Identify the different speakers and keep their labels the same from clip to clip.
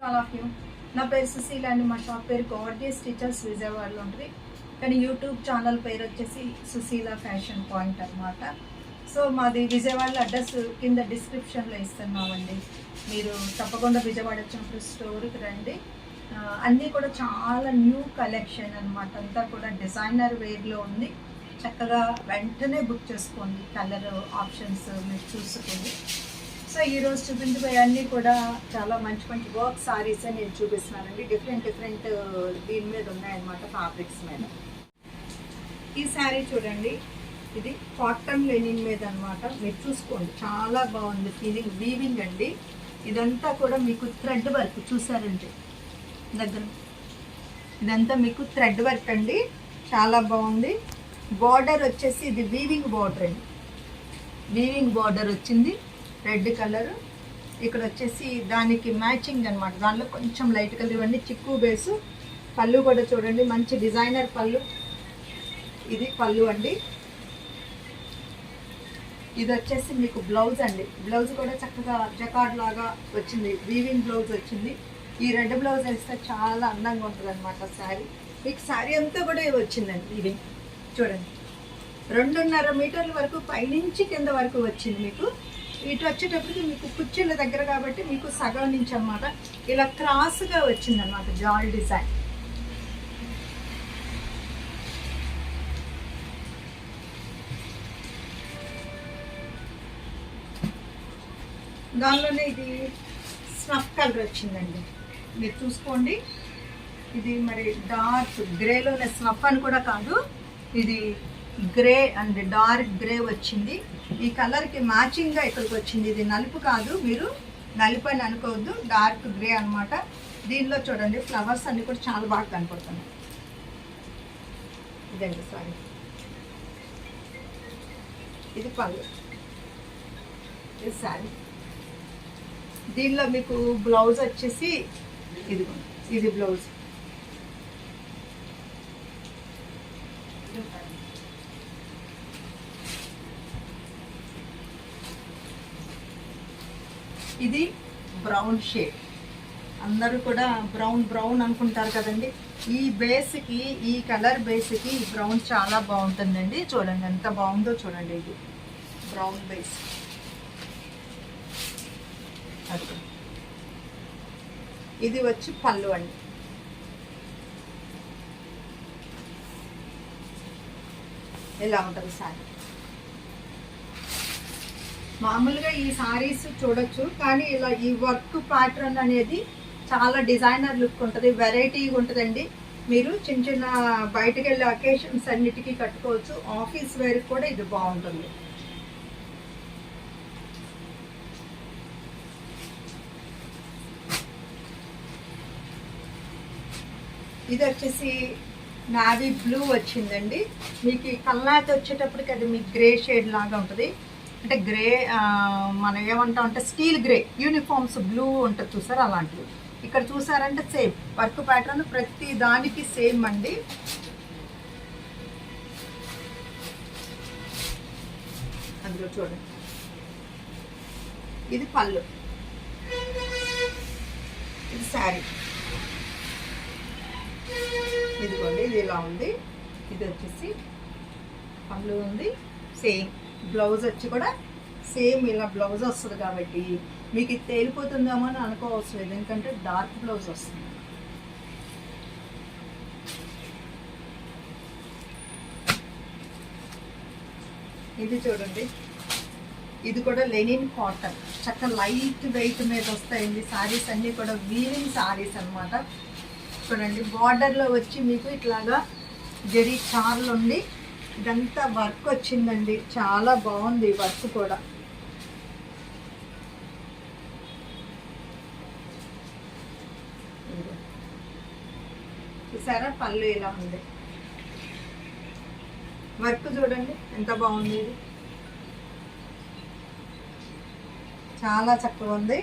Speaker 1: All of you. నా పేరు సుశీల అండి. మా షాప్ పేరు గార్జియస్ టీచర్స్ విజయవాడలో ఉంటుంది. కానీ యూట్యూబ్ ఛానల్ పేరు వచ్చేసి సుశీల ఫ్యాషన్ పాయింట్ అనమాట. సో మాది విజయవాడలో అడ్రస్ కింద డిస్క్రిప్షన్లో ఇస్తున్నామండి. మీరు తప్పకుండా విజయవాడ వచ్చినప్పుడు స్టోర్కి రండి. అన్నీ కూడా చాలా న్యూ కలెక్షన్ అనమాట. అంతా కూడా డిజైనర్ వేర్లో ఉంది. చక్కగా వెంటనే బుక్ చేసుకోండి. కలర్ ఆప్షన్స్ మీరు చూసుకోండి. సో ఈరోజు చూపించబోయే అన్నీ కూడా చాలా మంచి మంచి వర్క్ సారీస్ నేను చూపిస్తున్నానండి. డిఫరెంట్ దీని మీద ఉన్నాయన్నమాట, ఫ్యాబ్రిక్స్ మీద. ఈ శారీ చూడండి, ఇది కాటన్ లెనిన్ మీద అనమాట. మీరు చూసుకోండి, చాలా బాగుంది. ఫీలింగ్ వీవింగ్ అండి. ఇదంతా కూడా మీకు థ్రెడ్ వర్క్ చూసారండి దగ్గర. ఇదంతా మీకు థ్రెడ్ వర్క్ అండి, చాలా బాగుంది. బార్డర్ వచ్చేసి ఇది వీవింగ్ బార్డర్ అండి. వీవింగ్ బార్డర్ వచ్చింది రెడ్ కలర్. ఇక్కడ వచ్చేసి దానికి మ్యాచింగ్ అనమాట. దానిలో కొంచెం లైట్ కలర్, ఇవన్నీ చిక్కు బేసు. పళ్ళు కూడా చూడండి, మంచి డిజైనర్ పళ్ళు. ఇది పళ్ళు అండి. ఇది వచ్చేసి మీకు బ్లౌజ్ అండి. బ్లౌజ్ కూడా చక్కగా జకార్డ్ లాగా వచ్చింది, వీవింగ్ బ్లౌజ్ వచ్చింది. ఈ రెడ్ బ్లౌజ్ వేస్తే చాలా అందంగా ఉంటుంది అనమాట శారీ. మీకు శారీ అంతా కూడా వచ్చిందండి. ఇది చూడండి, 2.5 మీటర్ల వరకు పైనుంచి కింద వరకు వచ్చింది. మీకు ఇటు వచ్చేటప్పటికి మీకు కుర్చీల దగ్గర కాబట్టి మీకు సగం నుంచి అనమాట ఇలా క్రాస్గా వచ్చింది అనమాట, జాల్ డిజైన్. దానిలోనే ఇది స్నఫ్ కలర్ వచ్చిందండి, మీరు చూసుకోండి. ఇది మరి డార్క్ గ్రేలోనే, స్నఫ్ అని కూడా కాదు, ఇది గ్రే అండ్ డార్క్ గ్రే వచ్చింది. ఈ కలర్కి మ్యాచింగ్గా ఇక్కడికి వచ్చింది. ఇది నలుపు కాదు, మీరు నలుపు అని అనుకోవద్దు, డార్క్ గ్రే అనమాట. దీనిలో చూడండి ఫ్లవర్స్ అన్నీ కూడా చాలా బాగా కనపడుతున్నాయి. ఇదండి సారీ. ఇది పళ్ళు, ఇది శారీ. దీనిలో మీకు బ్లౌజ్ వచ్చేసి ఇది బ్లౌజ్. ఇది బ్రౌన్ షేడ్. అందరూ కూడా బ్రౌన్ అనుకుంటారు కదండి. ఈ బేస్కి, ఈ కలర్ బేస్కి ఈ బ్రౌన్ చాలా బాగుంటుందండి. చూడండి ఎంత బాగుందో చూడండి. ఇది బ్రౌన్ బేస్. అది ఇది వచ్చి పళ్ళు అండి. ఎలా ఉంటుంది సారీ. మామూలుగా ఈ సారీస్ చూడొచ్చు, కానీ ఇలా ఈ వర్క్ ప్యాటర్న్ అనేది చాలా డిజైనర్ లుక్ ఉంటుంది, వెరైటీగా ఉంటుందండి. మీరు చిన్న బయటకు వెళ్ళే అకేషన్స్ అన్నిటికీ కట్టుకోవచ్చు. ఆఫీస్ వేర్ కూడా ఇది బాగుంటుంది. ఇది వచ్చేసి నావీ బ్లూ వచ్చిందండి. మీకు ఈ కల్లాతి వచ్చేటప్పటికి అది మీకు గ్రే షేడ్ లాగా ఉంటుంది. అంటే గ్రే మనం ఏమంటాం అంటే స్టీల్ గ్రే, యూనిఫామ్స్ బ్లూ ఉంటుంది చూసారు, అలాంటివి. ఇక్కడ చూసారంటే సేమ్ వర్క్ ప్యాటర్న్ ప్రతి దానికి సేమ్ అండి. అందులో చూడండి, ఇది పళ్ళు, ఇది శారీ. ఇదిగోండి, ఇది ఇలా ఉంది. ఇది వచ్చేసి పళ్ళు ఉంది, సేమ్ బ్లౌజ్ వచ్చి కూడా సేమ్ ఇలా బ్లౌజ్ వస్తుంది. కాబట్టి మీకు ఇది తేలిపోతుందేమో అని అనుకోవసరం లేదు, ఎందుకంటే డార్క్ బ్లౌజ్ వస్తుంది. ఇది చూడండి, ఇది కూడా లెనిన్ కాటన్, చక్కగా లైట్ వెయిట్ మీద వస్తాయండి. శారీస్ అన్నీ కూడా వీవింగ్ శారీస్ అనమాట. చూడండి, బార్డర్లో వచ్చి మీకు ఇట్లాగా జరీ చార్లు ఉండి ఇదంతా వర్క్ వచ్చిందండి. చాలా బాగుంది వర్క్ కూడా. చూసారా, పళ్ళు ఇలా ఉంది. వర్క్ చూడండి ఎంత బాగుంది. ఇది చాలా చక్కగా ఉంది.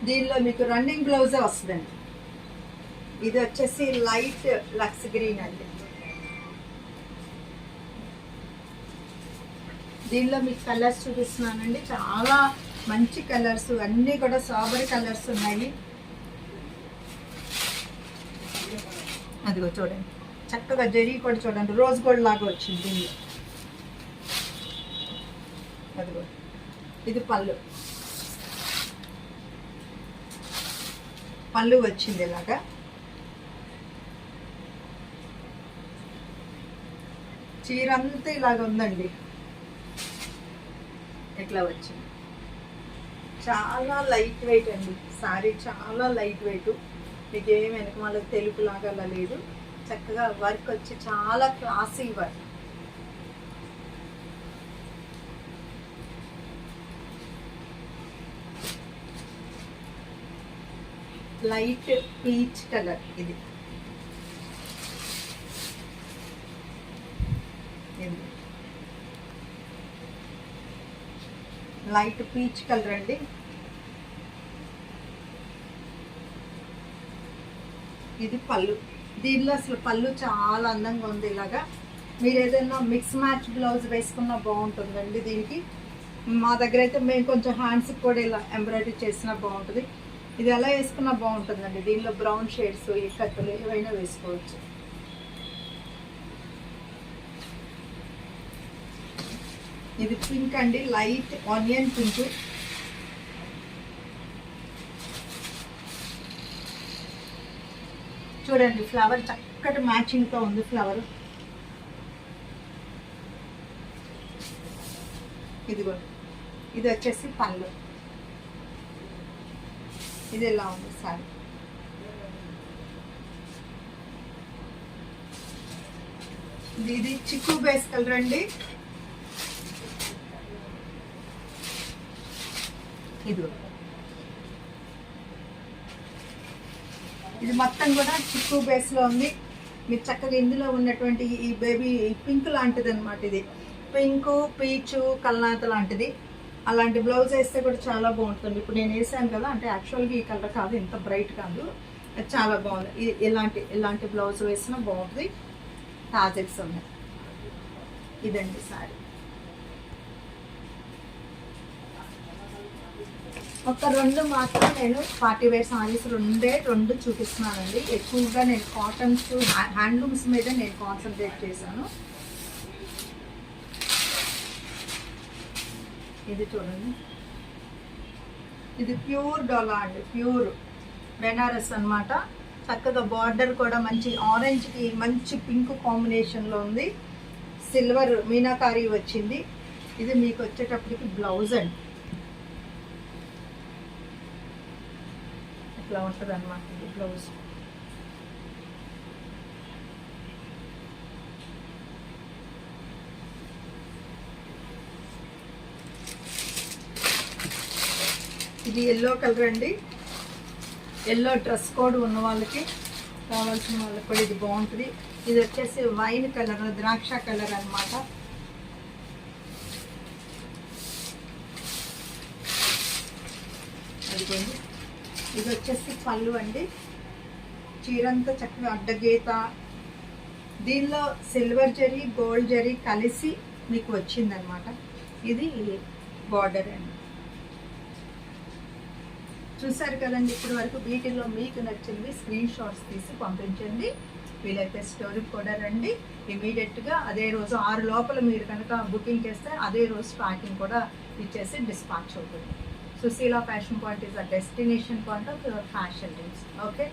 Speaker 1: దీనిలో మీకు రన్నింగ్ బ్లౌజే వస్తుందండి. ఇది వచ్చేసి లైట్ లక్స్ గ్రీన్ అండి. దీనిలో మీకు కలర్స్ చూపిస్తున్నానండి. చాలా మంచి కలర్స్ అన్నీ కూడా సాబర్ కలర్స్ ఉన్నాయి. అదిగో చూడండి, చక్కగా జరీ కూడా చూడండి రోజ్ గోల్డ్ లాగా వచ్చింది దీనిలో. అదిగో ఇది పళ్ళు వచ్చింది ఇలాగా. చీర అంతా ఇలాగ ఉందండి, ఇట్లా వచ్చింది. చాలా లైట్ వెయిట్ అండి సారీ, చాలా లైట్ వెయిట్. మీకు ఏమి వెనక వాళ్ళకి తెలుపు లాగా అలా లేదు. చక్కగా వర్క్ వచ్చి చాలా classy work. Light peach colour ఇది. లైట్ పీచ్ కలర్ అండి. ఇది పళ్ళు. దీనిలో అసలు పళ్ళు చాలా అందంగా ఉంది. ఇలాగా మీరు ఏదైనా మిక్స్ మ్యాచ్ బ్లౌజ్ వేసుకున్నా బాగుంటుందండి. దీనికి మా దగ్గర అయితే మేము కొంచెం హ్యాండ్స్కి కూడా ఇలా ఎంబ్రాయిడరీ చేసినా బాగుంటుంది. ఇది ఎలా వేసుకున్నా బాగుంటుందండి. దీనిలో బ్రౌన్ షేడ్స్ ఈ కత్తులు ఏవైనా వేసుకోవచ్చు. ఇది పింక్ అండి, లైట్ ఆనియన్ పింక్. చూడండి ఫ్లవర్ చక్కటి మ్యాచింగ్తో ఉంది ఫ్లవర్. ఇదిగో ఇది వచ్చేసి పళ్ళు. ఇది ఎలా ఉంది సారీ. ఇది చిక్కు బేస్ కలర్ అండి. ఇది మొత్తం కూడా చిక్కు బేస్లో ఉంది. మీరు చక్కగా ఇందులో ఉన్నటువంటి ఈ బేబీ పింక్ లాంటిది అనమాట. ఇది పింకు పీచు కల్నాత లాంటిది. అలాంటి బ్లౌజ్ వేస్తే కూడా చాలా బాగుంటుంది. ఇప్పుడు నేను వేసాను కదా, అంటే యాక్చువల్గా ఈ కలర్ కాదు, ఇంత బ్రైట్ కాదు, చాలా బాగుంది. ఇలాంటి బ్లౌజ్ వేసినా బాగుంటుంది. టాజెట్స్ ఉన్నాయి. ఇదండి సారీ. ఒక రెండు మాత్రం నేను పార్టీ వేర్ సారీస్ రెండు చూపిస్తున్నానండి. ఎక్కువగా నేను కాటన్స్ హ్యాండ్లూమ్స్ మీద నేను కాన్సన్ట్రేట్ చేశాను. ఇది చూడండి, ఇది ప్యూర్ డోలా అండి, ప్యూర్ బెనారస్ అనమాట. చక్కగా బార్డర్ కూడా మంచి ఆరెంజ్కి మంచి పింక్ కాంబినేషన్లో ఉంది. సిల్వర్ మీనాకారీ వచ్చింది. ఇది మీకు వచ్చేటప్పటికి బ్లౌజ్ అండి. ఇట్లా ఉంటుంది అనమాట ఇది బ్లౌజ్. ఇది ఎల్లో కలర్ అండి. ఎల్లో డ్రెస్ కోడ్ ఉన్న వాళ్ళకి, కావాల్సిన వాళ్ళకి కూడా ఇది బాగుంటుంది. ఇది వచ్చేసి వైన్ కలర్, ద్రాక్ష కలర్ అనమాట. అదిగోండి, ఇది వచ్చేసి పళ్ళు అండి. చీరంతా చక్కగా అడ్డగీత. దీనిలో సిల్వర్ జరీ గోల్డ్ జరీ కలిసి మీకు వచ్చిందనమాట. ఇది బార్డర్ అండి. చూసారు కదండి ఇప్పటి వరకు. వీటిలో మీకు నచ్చింది స్క్రీన్ షాట్స్ తీసి పంపించండి. వీలైతే స్టోర్కి కూడా రండి. ఇమీడియట్గా అదే రోజు 6 లోపల మీరు కనుక బుకింగ్ చేస్తే అదే రోజు ప్యాకింగ్ కూడా ఇచ్చేసి డిస్పాచ్ అవుతుంది. Susila Fashion Point is a destination point of your fashion news. Okay.